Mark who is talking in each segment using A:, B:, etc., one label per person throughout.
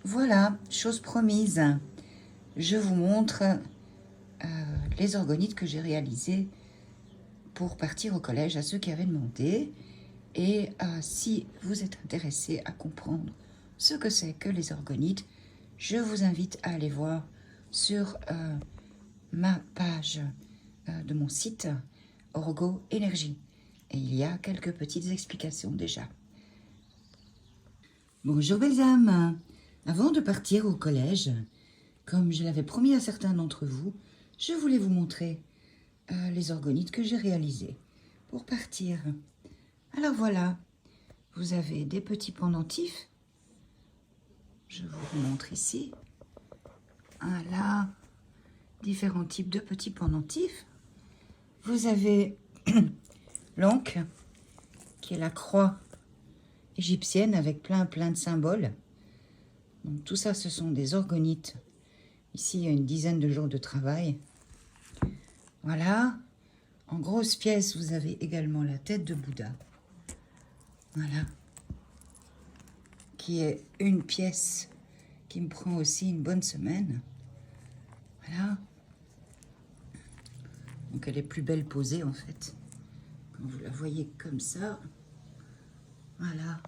A: Voilà, chose promise. Je vous montre les orgonites que j'ai réalisés pour partir au collège à ceux qui avaient demandé. Et si vous êtes intéressé à comprendre ce que c'est que les orgonites, je vous invite à aller voir sur ma page de mon site Orgo Énergie. Et il y a quelques petites explications déjà. Bonjour belles âmes. Avant de partir au collège, comme je l'avais promis à certains d'entre vous, je voulais vous montrer les orgonites que j'ai réalisés pour partir. Alors voilà, vous avez des petits pendentifs. Je vous montre ici. Voilà, différents types de petits pendentifs. Vous avez l'anque, qui est la croix égyptienne avec plein de symboles. Donc, tout ça, ce sont des orgonites. Ici, il y a une dizaine de jours de travail. Voilà. En grosse pièce, vous avez également la tête de Bouddha. Voilà. Qui est une pièce qui me prend aussi une bonne semaine. Voilà. Donc, elle est plus belle posée, en fait. Quand vous la voyez comme ça. Voilà.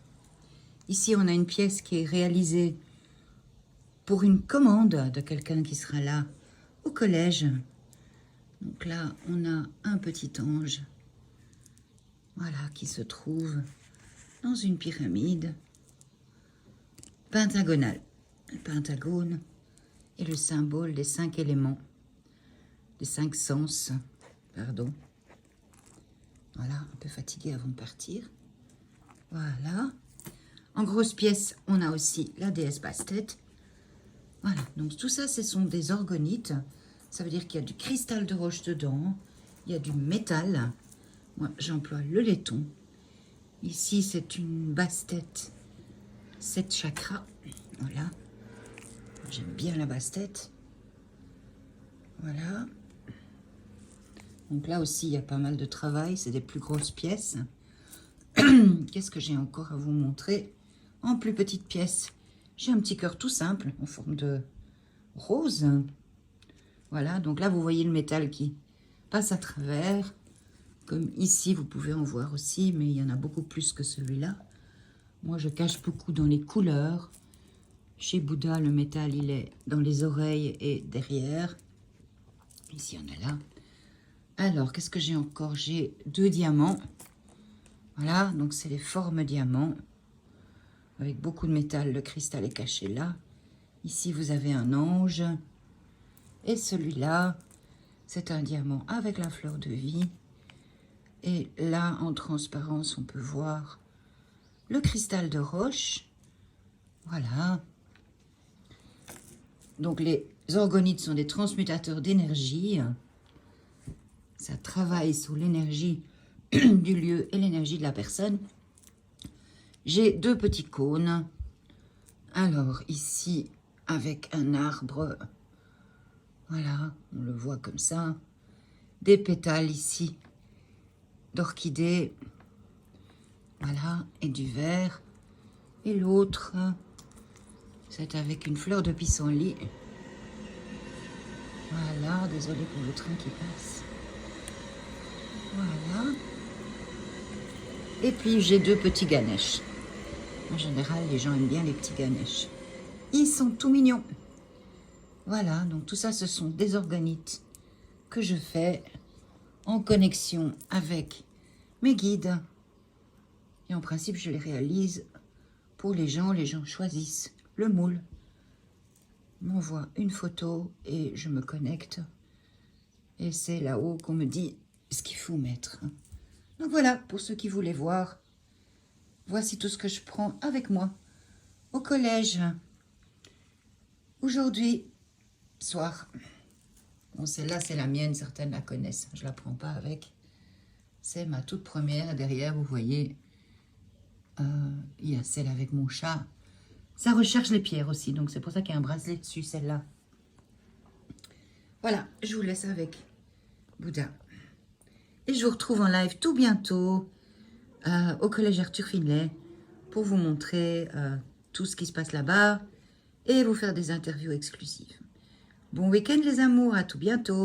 A: Ici, on a une pièce qui est réalisée pour une commande de quelqu'un qui sera là au collège. Donc là, on a un petit ange, voilà, qui se trouve dans une pyramide pentagonale. Le pentagone est le symbole des 5 éléments, des 5 sens, pardon. Voilà, un peu fatigué avant de partir. Voilà. En grosse pièce, on a aussi la déesse Bastet. Voilà, donc tout ça, ce sont des orgonites. Ça veut dire qu'il y a du cristal de roche dedans, il y a du métal. Moi, j'emploie le laiton. Ici, c'est une bastet 7 chakras. Voilà. J'aime bien la bastet. Voilà. Donc là aussi, il y a pas mal de travail. C'est des plus grosses pièces. Qu'est-ce que j'ai encore à vous montrer? En plus petite pièce, j'ai un petit cœur tout simple en forme de rose. Voilà, donc là, vous voyez le métal qui passe à travers. Comme ici, vous pouvez en voir aussi, mais il y en a beaucoup plus que celui-là. Moi, je cache beaucoup dans les couleurs. Chez Bouddha, le métal, il est dans les oreilles et derrière. Ici, on a là. Alors, qu'est-ce que j'ai encore? J'ai 2 diamants. Voilà, donc c'est les formes diamants. Avec beaucoup de métal, le cristal est caché là. Ici, vous avez un ange. Et celui-là, c'est un diamant avec la fleur de vie. Et là, en transparence, on peut voir le cristal de roche. Voilà. Donc, les orgonites sont des transmutateurs d'énergie. Ça travaille sur l'énergie du lieu et l'énergie de la personne. J'ai 2 petits cônes. Alors, ici, avec un arbre. Voilà, on le voit comme ça. Des pétales ici d'orchidée. Voilà, et du vert. Et l'autre, c'est avec une fleur de pissenlit. Voilà, désolé pour le train qui passe. Voilà. Et puis, j'ai 2 petits Ganesh. En général, les gens aiment bien les petits Ganesh. Ils sont tout mignons. Voilà, donc tout ça, ce sont des orgonites que je fais en connexion avec mes guides. Et en principe, je les réalise pour les gens. Les gens choisissent le moule, m'envoient une photo et je me connecte. Et c'est là-haut qu'on me dit ce qu'il faut mettre. Donc voilà, pour ceux qui voulaient voir, voici tout ce que je prends avec moi au collège. Aujourd'hui, soir. Bon, celle-là, c'est la mienne, certaines la connaissent. Je ne la prends pas avec. C'est ma toute première. Derrière, vous voyez, il y a celle avec mon chat. Ça recherche les pierres aussi, donc c'est pour ça qu'il y a un bracelet dessus, celle-là. Voilà, je vous laisse avec Bouddha. Et je vous retrouve en live tout bientôt au collège Arthur Finlay pour vous montrer tout ce qui se passe là-bas et vous faire des interviews exclusives. Bon week-end les amours, à tout bientôt.